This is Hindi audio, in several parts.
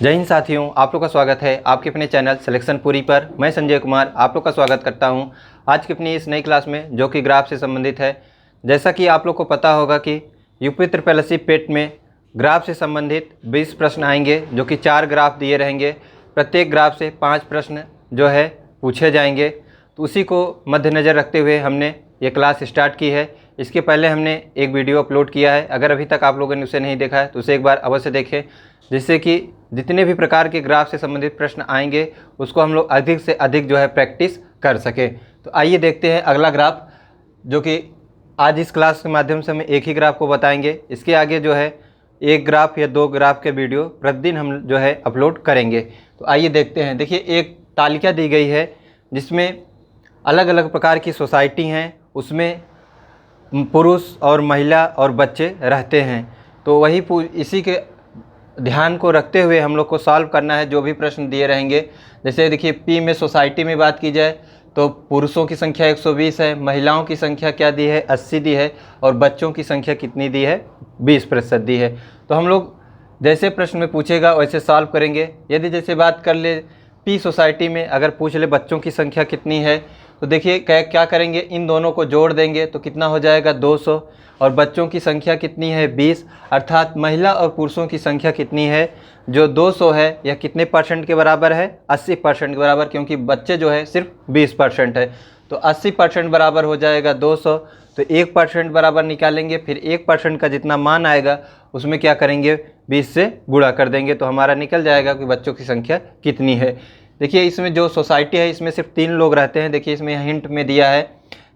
जय हिंद साथियों, आप लोग का स्वागत है आपके अपने चैनल सिलेक्शन पूरी पर। मैं संजय कुमार आप लोग का स्वागत करता हूं आज की अपनी इस नई क्लास में, जो कि ग्राफ से संबंधित है। जैसा कि आप लोग को पता होगा कि यूपी ट्रिपल पेट में ग्राफ से संबंधित 20 प्रश्न आएंगे, जो कि 4 ग्राफ दिए रहेंगे। प्रत्येक ग्राफ से 5 प्रश्न जो है पूछे जाएंगे। तो उसी को मद्देनज़र रखते हुए हमने ये क्लास स्टार्ट की है। इसके पहले हमने एक वीडियो अपलोड किया है, अगर अभी तक आप लोगों ने उसे नहीं देखा है तो उसे एक बार अवश्य देखें, जिससे कि जितने भी प्रकार के ग्राफ से संबंधित प्रश्न आएंगे उसको हम लोग अधिक से अधिक जो है प्रैक्टिस कर सकें। तो आइए देखते हैं अगला ग्राफ, जो कि आज इस क्लास के माध्यम से हम एक ही ग्राफ को बताएंगे। इसके आगे जो है एक ग्राफ या 2 ग्राफ के वीडियो प्रतिदिन हम जो है अपलोड करेंगे। तो आइए देखते हैं। देखिए, एक तालिका दी गई है जिसमें अलग अलग प्रकार की सोसाइटी हैं, उसमें पुरुष और महिला और बच्चे रहते हैं। तो वही इसी के ध्यान को रखते हुए हम लोग को सॉल्व करना है जो भी प्रश्न दिए रहेंगे। जैसे देखिए, पी में सोसाइटी में बात की जाए तो पुरुषों की संख्या 120 है, महिलाओं की संख्या क्या दी है 80 दी है, और बच्चों की संख्या कितनी दी है 20% दी है। तो हम लोग जैसे प्रश्न में पूछेगा वैसे सॉल्व करेंगे। यदि जैसे बात कर ले पी सोसाइटी में, अगर पूछ ले बच्चों की संख्या कितनी है, तो देखिए क्या करेंगे, इन दोनों को जोड़ देंगे तो कितना हो जाएगा 200, और बच्चों की संख्या कितनी है 20, अर्थात महिला और पुरुषों की संख्या कितनी है जो 200 है, यह कितने परसेंट के बराबर है 80% के बराबर, क्योंकि बच्चे जो है सिर्फ 20% है। तो 80% बराबर हो जाएगा 200। तो 1% बराबर निकालेंगे, फिर 1% का जितना मान आएगा उसमें क्या करेंगे 20 से गुणा कर देंगे, तो हमारा निकल जाएगा कि बच्चों की संख्या कितनी है। देखिए, इसमें जो सोसाइटी है इसमें सिर्फ 3 लोग रहते हैं। देखिए, इसमें हिंट में दिया है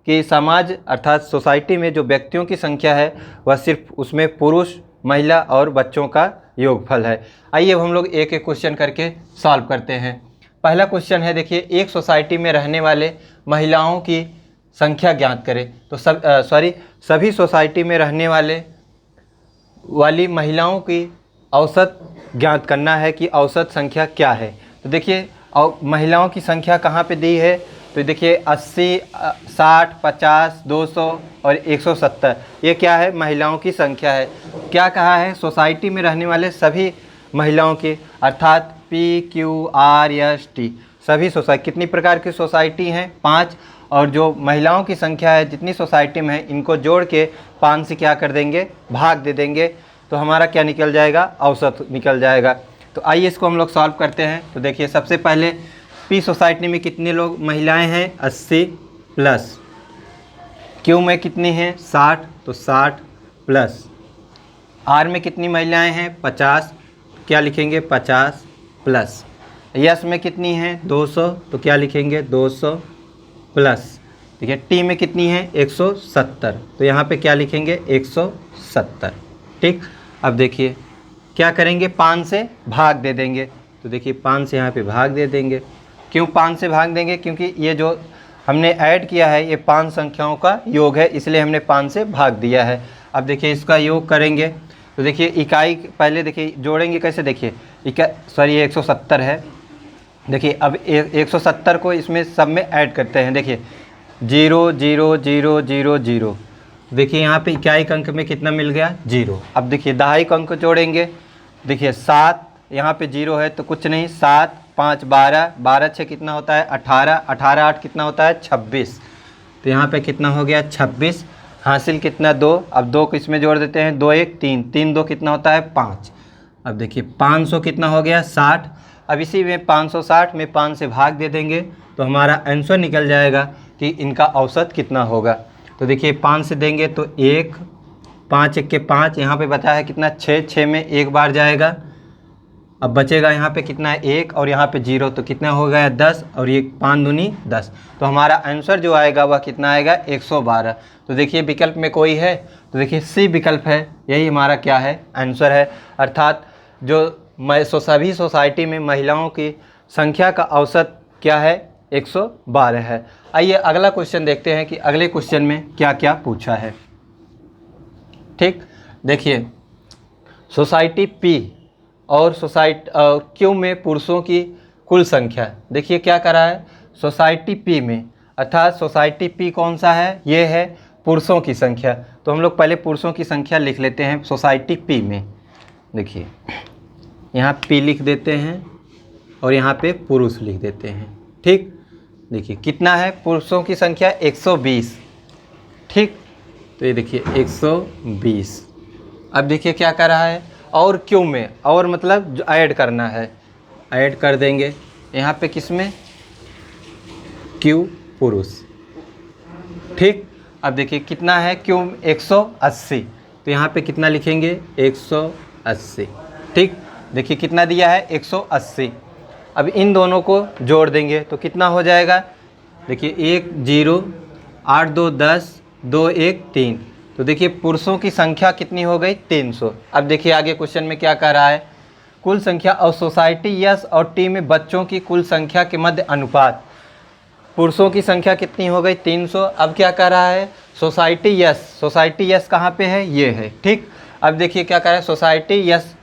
कि समाज अर्थात सोसाइटी में जो व्यक्तियों की संख्या है वह सिर्फ उसमें पुरुष, महिला और बच्चों का योगफल है। आइए अब हम लोग एक एक क्वेश्चन करके सॉल्व करते हैं। पहला क्वेश्चन है, देखिए, एक सोसाइटी में रहने वाले महिलाओं की संख्या ज्ञात करें। तो सभी सोसाइटी में रहने वाली महिलाओं की औसत ज्ञात करना है कि औसत संख्या क्या है। तो देखिए, और महिलाओं की संख्या कहाँ पे दी है, तो देखिए 80, 60, 50, 200 और 170, ये क्या है महिलाओं की संख्या है। क्या कहा है, सोसाइटी में रहने वाले सभी महिलाओं की, अर्थात PQRST सभी सोसाइटी। कितनी प्रकार की सोसाइटी हैं 5, और जो महिलाओं की संख्या है जितनी सोसाइटी में है इनको जोड़ के 5 से क्या कर देंगे भाग दे देंगे, तो हमारा क्या निकल जाएगा औसत निकल जाएगा। तो आइए इसको हम लोग सॉल्व करते हैं। तो देखिए, सबसे पहले पी सोसाइटी में कितने लोग महिलाएं हैं 80 प्लस, क्यू में कितनी हैं 60, तो 60 प्लस, आर में कितनी महिलाएं हैं 50, क्या लिखेंगे 50 प्लस, यस में कितनी हैं 200, तो क्या लिखेंगे 200 प्लस। देखिए, टी में कितनी है 170, तो यहाँ पे क्या लिखेंगे 170। ठीक, अब देखिए क्या करेंगे 5 से भाग दे देंगे। तो देखिए 5 से यहाँ पे भाग दे देंगे। क्यों 5 से भाग देंगे, क्योंकि ये जो हमने ऐड किया है ये 5 संख्याओं का योग है, इसलिए हमने 5 से भाग दिया है। अब देखिए इसका योग करेंगे तो देखिए इकाई पहले देखिए जोड़ेंगे कैसे। देखिए ये 170 है। देखिए अब 170 को इसमें सब में ऐड करते हैं। देखिए 0 0 0 0 0, देखिए यहाँ पे इकाई अंक में कितना मिल गया 0। अब देखिए दहाई अंक जोड़ेंगे। देखिए 7, यहाँ पे 0 है तो कुछ नहीं, 7 5 12, 12 6 कितना होता है 18, 18 8 कितना होता है 26, तो यहाँ पे कितना हो गया 26। हासिल कितना 2, अब 2 को इसमें जोड़ देते हैं, 2 1 3, 3 2 कितना होता है 5। अब देखिए 500 कितना हो गया 60। अब इसी में 560 में 5 से भाग दे देंगे तो हमारा आंसर निकल जाएगा कि इनका औसत कितना होगा। तो देखिए 5 से देंगे तो 1, 5 1 के 5, यहाँ पे बचा है कितना 6, 6 में एक बार जाएगा। अब बचेगा यहाँ पे कितना है 1 और यहाँ पे 0, तो कितना हो गया 10, और ये 5 दूनी 10, तो हमारा आंसर जो आएगा वह कितना आएगा 112। तो देखिए विकल्प में कोई है, तो देखिए सी विकल्प है, यही हमारा क्या है आंसर है। अर्थात जो सभी सोसाइटी में महिलाओं की संख्या का औसत क्या है 112 है। आइए अगला क्वेश्चन देखते हैं कि अगले क्वेश्चन में क्या क्या पूछा है। ठीक, देखिए सोसाइटी पी और क्यू में पुरुषों की कुल संख्या। देखिए क्या करा है सोसाइटी पी में, अर्थात सोसाइटी पी कौन सा है, ये है पुरुषों की संख्या। तो हम लोग पहले पुरुषों की संख्या लिख लेते हैं सोसाइटी पी में। देखिए यहाँ पी लिख देते हैं और यहाँ पे पुरुष लिख देते हैं। ठीक, देखिए कितना है पुरुषों की संख्या 120। ठीक, तो ये देखिए 120। अब देखिए क्या कर रहा है, और क्यों में, और मतलब जो ऐड करना है, ऐड कर देंगे यहाँ पे किस में, क्यू पुरुष। ठीक, अब देखिए कितना है क्यू 180, तो यहाँ पे कितना लिखेंगे 180। ठीक, देखिए कितना दिया है 180। अब इन दोनों को जोड़ देंगे तो कितना हो जाएगा, देखिए 1 0 8 2 10 2 1 3। तो देखिए पुरुषों की संख्या कितनी हो गई 300। अब देखिए आगे क्वेश्चन में क्या कह रहा है, कुल संख्या और सोसाइटी यस और टी में बच्चों की कुल संख्या के मध्य अनुपात। पुरुषों की संख्या कितनी हो गई 300। अब क्या कह रहा है, सोसाइटी यस, सोसाइटी यस कहाँ पे है, ये है। ठीक, अब देखिए क्या कह रहा है, सोसाइटी यस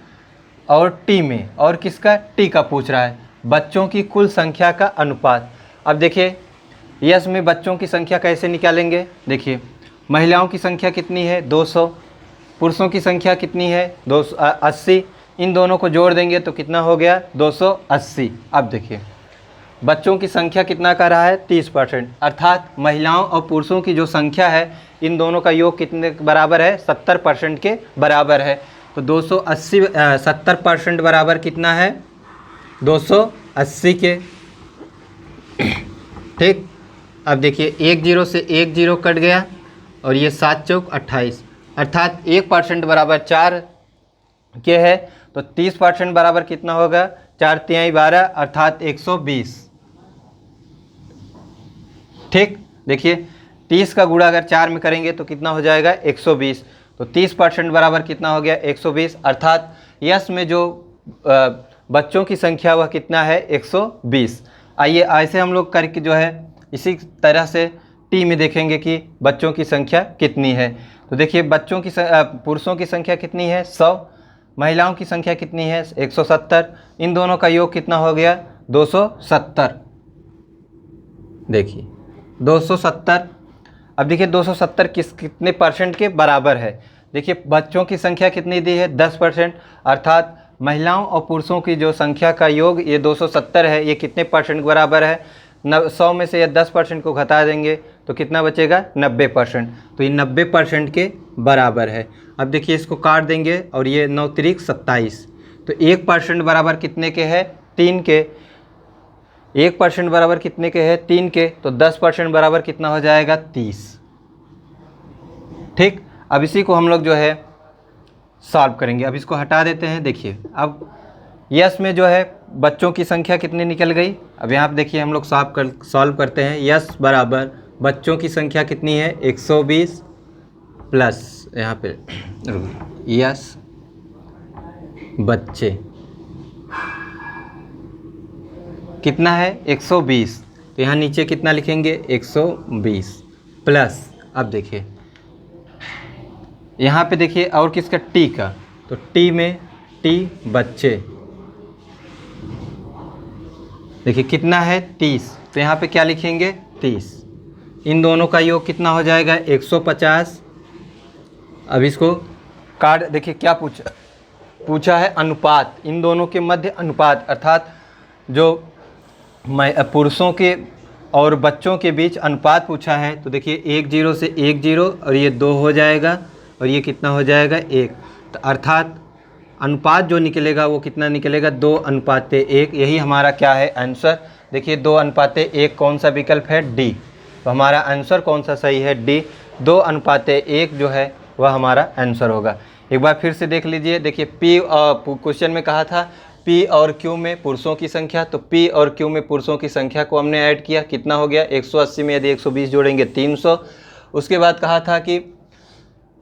और टी में, और किसका, टी का पूछ रहा है, बच्चों की कुल संख्या का अनुपात। अब देखिए यस में बच्चों की संख्या कैसे निकालेंगे, देखिए महिलाओं की संख्या कितनी है 200, पुरुषों की संख्या कितनी है 280, इन दोनों को जोड़ देंगे तो कितना हो गया 280। अब देखिए बच्चों की संख्या कितना कर रहा है 30%, अर्थात महिलाओं और पुरुषों की जो संख्या है इन दोनों का योग कितने के बराबर है 70% के बराबर है। तो 280 70% बराबर कितना है 280 के। ठीक, अब देखिए 1 0 से 1 0 कट गया और ये 7 चौक 28, अर्थात 1% बराबर 4 के है। तो 30% बराबर कितना होगा 4 तिहाई 12, अर्थात 120। ठीक, देखिए 30 का गुणा अगर 4 में करेंगे तो कितना हो जाएगा 120। तो 30% बराबर कितना हो गया 120, अर्थात यस में जो बच्चों की संख्या वह कितना है 120। आइए ऐसे हम लोग करके जो है इसी तरह से टी में देखेंगे कि बच्चों की संख्या कितनी है। तो देखिए बच्चों की पुरुषों की संख्या कितनी है 100, महिलाओं की संख्या कितनी है 170, इन दोनों का योग कितना हो गया 270। देखिए 270। अब देखिए 270 कितने परसेंट के बराबर है, देखिए बच्चों की संख्या कितनी दी है 10%, अर्थात महिलाओं और पुरुषों की जो संख्या का योग ये 270 है, ये कितने परसेंट के बराबर है 100 में से ये 10% को घटा देंगे तो कितना बचेगा 90%। तो ये 90% के बराबर है। अब देखिए इसको काट देंगे और ये 9 त्रिक 27, तो 1% बराबर कितने के है 3 के, 1% बराबर कितने के है 3 के, तो 10% बराबर कितना हो जाएगा 30। ठीक, अब इसी को हम लोग जो है सॉल्व करेंगे। अब इसको हटा देते हैं। देखिए अब यस में जो है बच्चों की संख्या कितनी निकल गई, अब यहाँ पे देखिए हम लोग सॉल्व करते हैं। यस बराबर बच्चों की संख्या कितनी है 120 प्लस यहाँ पे यस बच्चे कितना है 120, तो यहाँ नीचे कितना लिखेंगे 120 प्लस, अब देखिए यहाँ पे देखिए और किसका टी का, तो टी में टी बच्चे देखिए कितना है 30, तो यहाँ पे क्या लिखेंगे 30, इन दोनों का योग कितना हो जाएगा 150। अब इसको काट, देखिए क्या पूछा है अनुपात, इन दोनों के मध्य अनुपात, अर्थात जो पुरुषों के और बच्चों के बीच अनुपात पूछा है। तो देखिए 1 0 से 1 0 और ये 2 हो जाएगा और ये कितना हो जाएगा 1, तो अर्थात अनुपात जो निकलेगा वो कितना निकलेगा 2:1। यही हमारा क्या है आंसर। देखिए 2:1 कौन सा विकल्प है डी, तो हमारा आंसर कौन सा सही है डी, 2:1 जो है वह हमारा आंसर होगा। एक बार फिर से देख लीजिए। देखिए पी क्वेश्चन में कहा था पी और क्यू में पुरुषों की संख्या, तो पी और क्यू में पुरुषों की संख्या को हमने ऐड किया, कितना हो गया 180 में यदि 120 जोड़ेंगे 300। उसके बाद कहा था कि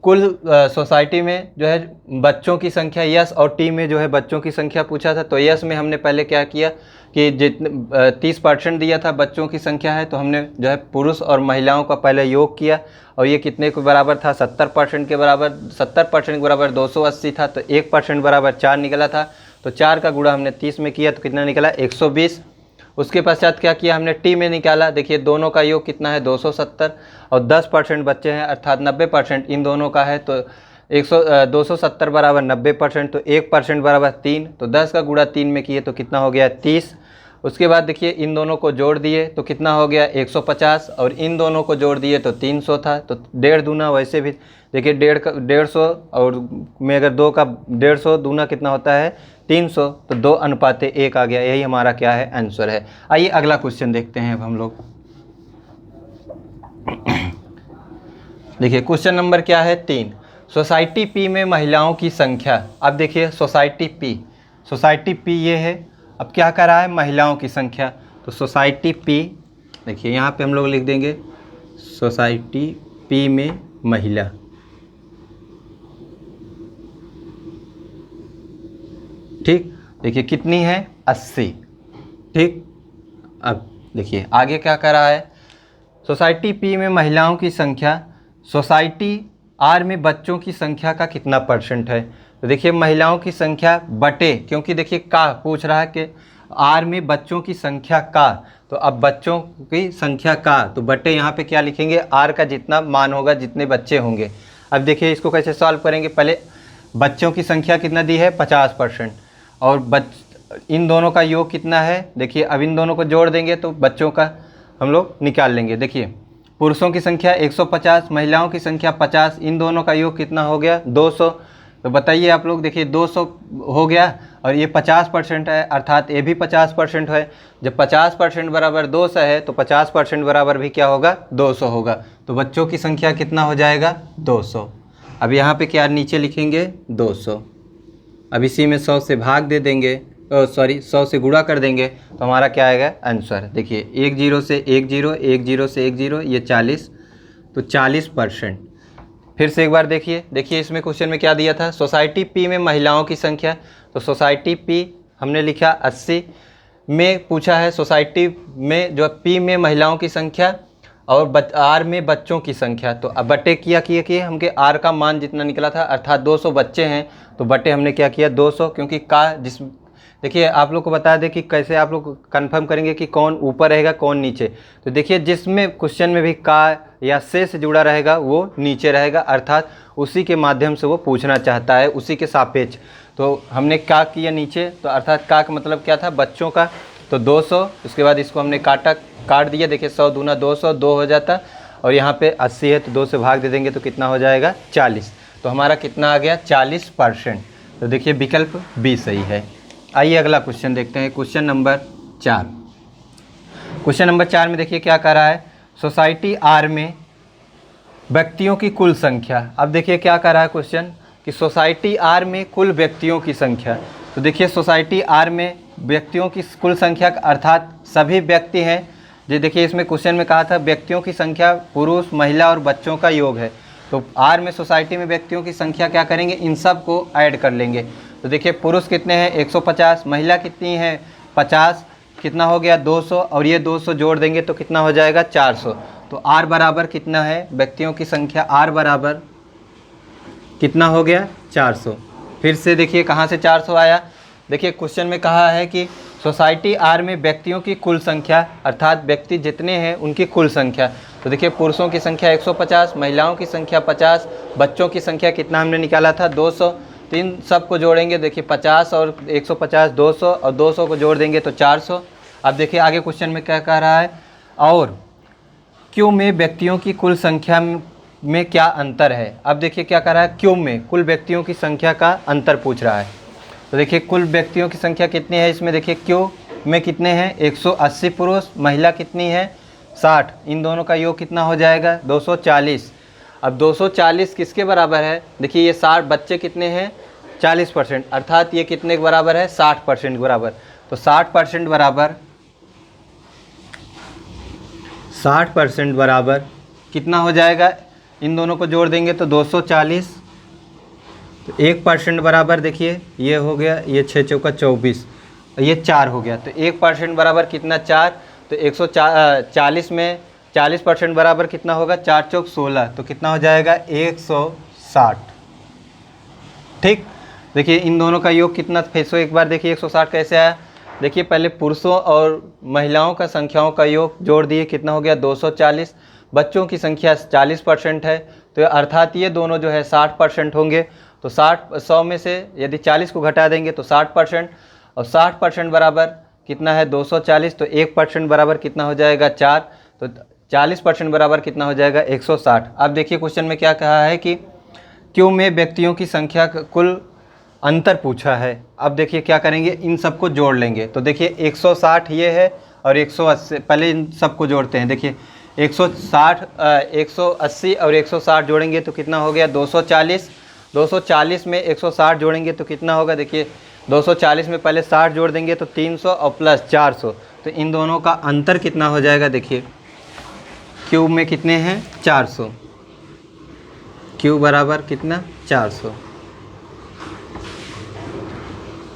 कुल सोसाइटी में जो है बच्चों की संख्या यस और टी में जो है बच्चों की संख्या पूछा था। तो यस में हमने पहले क्या किया कि जितने 30% दिया था बच्चों की संख्या है, तो हमने जो है पुरुष और महिलाओं का पहले योग किया और ये कितने के बराबर था 70% के बराबर, 70% के बराबर 280 था, तो 1% बराबर 4 निकला था। तो 4 का गुणा हमने 30 में किया तो कितना निकला 120। उसके पश्चात क्या किया हमने टी में निकाला, देखिए दोनों का योग कितना है 270 और 10% बच्चे हैं अर्थात 90% इन दोनों का है, तो 270 बराबर 90%, तो 1% बराबर 3, तो 10 का गुणा 3 में किए तो कितना हो गया 30। उसके बाद देखिए इन दोनों को जोड़ दिए तो कितना हो गया 150, और इन दोनों को जोड़ दिए तो 300 था, तो 1.5 दूना वैसे भी देखिए 150 और में अगर 2 का 150 दूना कितना होता है 300, तो 2:1 आ गया। यही हमारा क्या है आंसर है। आइए अगला क्वेश्चन देखते हैं अब हम लोग। देखिए क्वेश्चन नंबर क्या है 3। सोसाइटी पी में महिलाओं की संख्या। अब देखिए सोसाइटी पी ये है, अब क्या कर रहा है महिलाओं की संख्या, तो सोसाइटी पी देखिए यहाँ पे हम लोग लिख देंगे सोसाइटी पी में महिला। ठीक, देखिए कितनी है 80। ठीक, अब देखिए आगे क्या कर रहा है, सोसाइटी पी में महिलाओं की संख्या, सोसाइटी आर में बच्चों की संख्या का कितना परसेंट है। तो देखिए महिलाओं की संख्या बटे, क्योंकि देखिए का पूछ रहा है कि आर में बच्चों की संख्या का, तो अब बच्चों की संख्या का तो बटे यहाँ पे क्या लिखेंगे आर का जितना मान होगा जितने बच्चे होंगे। अब देखिए इसको कैसे सॉल्व करेंगे, पहले बच्चों की संख्या कितना दी है 50%, और इन दोनों का योग कितना है, देखिए अब इन दोनों को जोड़ देंगे तो बच्चों का हम लोग निकाल लेंगे। देखिए पुरुषों की संख्या 150, महिलाओं की संख्या 50, इन दोनों का योग कितना हो गया 200। तो बताइए आप लोग, देखिए 200 हो गया और ये 50% है, अर्थात ये भी 50% है। जब 50% बराबर 200 है तो 50% बराबर भी क्या होगा 200 होगा। तो बच्चों की संख्या कितना हो जाएगा 200। अब यहाँ पे क्या नीचे लिखेंगे 200, अब इसी में 100 से भाग दे देंगे, 100 से गुणा कर देंगे तो हमारा क्या आएगा आंसर। देखिए 10 से 10 से 10 ये 40, तो 40%। फिर से एक बार देखिए इसमें क्वेश्चन में क्या दिया था, सोसाइटी पी में महिलाओं की संख्या, तो सोसाइटी पी हमने लिखा 80 में पूछा है सोसाइटी में जो पी में महिलाओं की संख्या और आर में बच्चों की संख्या। तो अब बटे किए हमके आर का मान जितना निकला था अर्थात 200 बच्चे हैं, तो बटे हमने क्या किया 200, क्योंकि का जिस देखिए आप लोग को बता दें कि कैसे आप लोग कंफर्म करेंगे कि कौन ऊपर रहेगा कौन नीचे। तो देखिए जिसमें क्वेश्चन में भी का या से जुड़ा रहेगा वो नीचे रहेगा, अर्थात उसी के माध्यम से वो पूछना चाहता है, उसी के सापेक्ष। तो हमने का किया नीचे, तो अर्थात का मतलब क्या था बच्चों का, तो 200। उसके बाद इसको हमने काट दिया, देखिए 100 दूना 200, 2 हो जाता, और यहाँ पे 80 है तो 2 से भाग दे देंगे तो कितना हो जाएगा 40। तो हमारा कितना आ गया 40%। तो देखिए विकल्प बी सही है। आइए अगला क्वेश्चन देखते हैं, क्वेश्चन नंबर 4। क्वेश्चन नंबर 4 में देखिए क्या कर रहा है, सोसाइटी आर में व्यक्तियों की कुल संख्या। अब देखिए क्या कर रहा है क्वेश्चन कि सोसाइटी आर में कुल व्यक्तियों की संख्या। तो देखिए सोसाइटी आर में व्यक्तियों की कुल संख्या अर्थात सभी व्यक्ति हैं। जो देखिए इसमें क्वेश्चन में कहा था व्यक्तियों की संख्या पुरुष महिला और बच्चों का योग है, तो आर में सोसाइटी में व्यक्तियों की संख्या क्या करेंगे इन सब को ऐड कर लेंगे। तो देखिए पुरुष कितने हैं 150, महिला कितनी है 50, कितना हो गया 200, और ये 200 जोड़ देंगे तो कितना हो जाएगा 400। तो आर बराबर कितना है व्यक्तियों की संख्या, आर बराबर कितना हो गया 400। फिर से देखिए कहाँ से 400 आया, देखिए क्वेश्चन में कहा है कि सोसाइटी आर में व्यक्तियों की कुल संख्या अर्थात व्यक्ति जितने हैं उनकी कुल संख्या। तो देखिए पुरुषों की संख्या 150, महिलाओं की संख्या 50, बच्चों की संख्या कितना हमने निकाला था 200। तो इन सब को जोड़ेंगे, देखिए 50 और 150 200, और 200 को जोड़ देंगे तो 400। अब देखिए आगे क्वेश्चन में क्या कह रहा है, और क्यों में व्यक्तियों की कुल संख्या में क्या अंतर है। अब देखिए क्या कर रहा है, क्यों में कुल व्यक्तियों की संख्या का अंतर पूछ रहा है। तो देखिए कुल व्यक्तियों की संख्या कितनी है, इसमें देखिए क्यों में कितने हैं 180 पुरुष, महिला कितनी है 60, इन दोनों का योग कितना हो जाएगा 240। अब 240 किसके बराबर है, देखिए ये 60 बच्चे कितने हैं 40%, अर्थात ये कितने के बराबर है 60% के बराबर। तो 60% बराबर कितना हो जाएगा, इन दोनों को जोड़ देंगे तो 240। तो 1% बराबर देखिए ये हो गया, ये 6 चौका 24, ये 4 हो गया। तो 1% बराबर कितना 4, तो 140 में 40% बराबर कितना होगा 4 चौक 16, तो कितना हो जाएगा 160। ठीक, देखिए इन दोनों का योग कितना, फिर से एक बार देखिए 160 कैसे आया। देखिए पहले पुरुषों और महिलाओं का संख्याओं का योग जोड़ दिए कितना हो गया 240, बच्चों की संख्या 40% है तो अर्थात ये दोनों जो है 60% होंगे। तो 100 में से यदि 40 को घटा देंगे तो 60%, और 60% बराबर कितना है 240, तो 1% बराबर कितना हो जाएगा 4, तो 40% बराबर कितना हो जाएगा 160। अब देखिए क्वेश्चन में क्या कहा है कि क्यू में व्यक्तियों की संख्या का कुल अंतर पूछा है। अब देखिए क्या करेंगे, इन सबको जोड़ लेंगे। तो देखिए 160 ये है और 180, पहले इन सबको जोड़ते हैं। देखिए 180 और 160 जोड़ेंगे तो कितना हो गया 240। 240 में 160 जोड़ेंगे तो कितना होगा, देखिए 240 में पहले 60 जोड़ देंगे तो 300 और प्लस 400, तो इन दोनों का अंतर कितना हो जाएगा, देखिए क्यू में कितने हैं 400, क्यू बराबर कितना 400।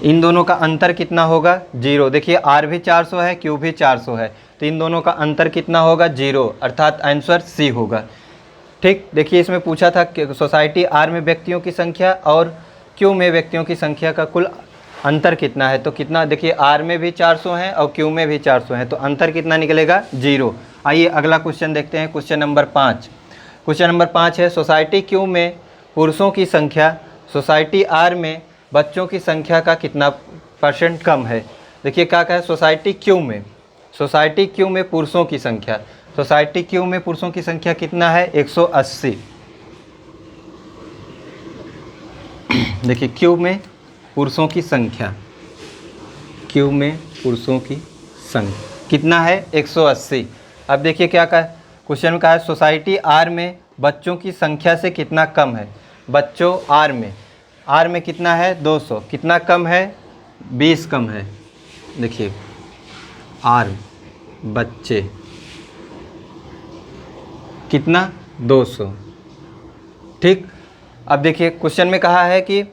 इन दोनों का अंतर कितना होगा 0। देखिए आर भी 400 है, क्यू भी 400 है, तो इन दोनों का अंतर कितना होगा 0, अर्थात आंसर सी होगा। ठीक, देखिए इसमें पूछा था कि सोसाइटी आर में व्यक्तियों की संख्या और क्यू में व्यक्तियों की संख्या का कुल अंतर कितना है, तो कितना, देखिए आर में भी 400 है और क्यू में भी 400 है, तो अंतर कितना निकलेगा 0। आइए अगला क्वेश्चन देखते हैं, क्वेश्चन नंबर 5। क्वेश्चन नंबर 5 है सोसाइटी क्यू में पुरुषों की संख्या सोसाइटी आर में बच्चों की संख्या का कितना % कम है। देखिए क्या कहा है, सोसाइटी क्यू में पुरुषों की संख्या, सोसाइटी क्यू में पुरुषों की संख्या कितना है 180। देखिए क्यू में पुरुषों की संख्या, क्यू में पुरुषों की संख्या कितना है 180। अब देखिए क्या कहा है, क्वेश्चन में कहा है सोसाइटी आर में बच्चों की संख्या से कितना कम है। बच्चों आर में कितना है 200, कितना कम है 20 कम है। देखिए आर बच्चे कितना 200। ठीक, अब देखिए क्वेश्चन में कहा है कि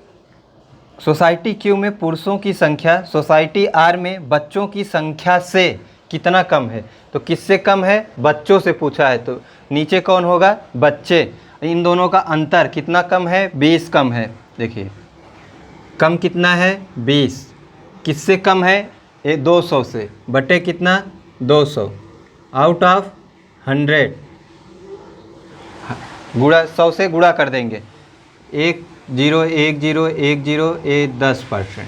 सोसाइटी क्यू में पुरुषों की संख्या सोसाइटी आर में बच्चों की संख्या से कितना कम है। तो किससे कम है, बच्चों से पूछा है, तो नीचे कौन होगा बच्चे। इन दोनों का अंतर कितना कम है 20 कम है। देखिए कम कितना है 20, किससे कम है 200 से, बटे कितना 200 आउट ऑफ 100, गुणा 100 से गुणा कर देंगे, 1 0 1 0 1 0 10%,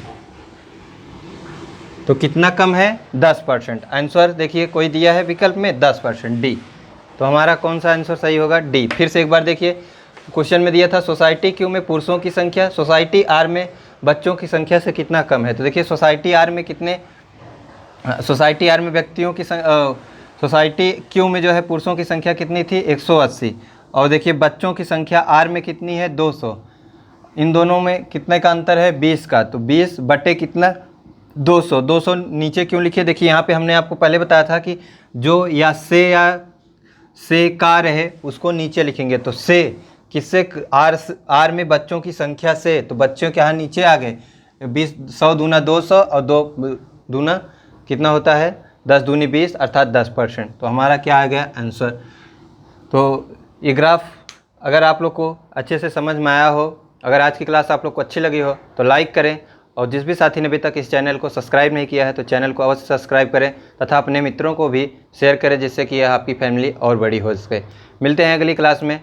तो कितना कम है 10%। आंसर देखिए कोई दिया है विकल्प में 10% डी, तो हमारा कौन सा आंसर सही होगा डी। फिर से एक बार देखिए क्वेश्चन में दिया था सोसाइटी क्यू में पुरुषों की संख्या सोसाइटी आर में बच्चों की संख्या से कितना कम है। तो देखिए सोसाइटी आर में कितने, सोसाइटी आर में व्यक्तियों की सोसाइटी क्यू में जो है पुरुषों की संख्या कितनी थी 180, और देखिए बच्चों की संख्या आर में कितनी है 200। इन दोनों में कितने का अंतर है 20 का, तो 20 बटे कितना 200। 200 नीचे क्यों लिखे, देखिए यहाँ पे हमने आपको पहले बताया था कि जो या से का रहे उसको नीचे लिखेंगे। तो से किससे, आर में बच्चों की संख्या से, तो बच्चों के यहाँ नीचे आ गए 20, 100 दूना 200 और 2 दूना कितना होता है 10 दूनी 20 अर्थात 10%। तो हमारा क्या आ गया आंसर। तो ये ग्राफ अगर आप लोग को अच्छे से समझ में आया हो, अगर आज की क्लास आप लोग को अच्छी लगी हो तो लाइक करें, और जिस भी साथी ने अभी तक इस चैनल को सब्सक्राइब नहीं किया है तो चैनल को अवश्य सब्सक्राइब करें तथा अपने मित्रों को भी शेयर करें, जिससे कि यह आपकी फैमिली और बड़ी हो सके। मिलते हैं अगली क्लास में।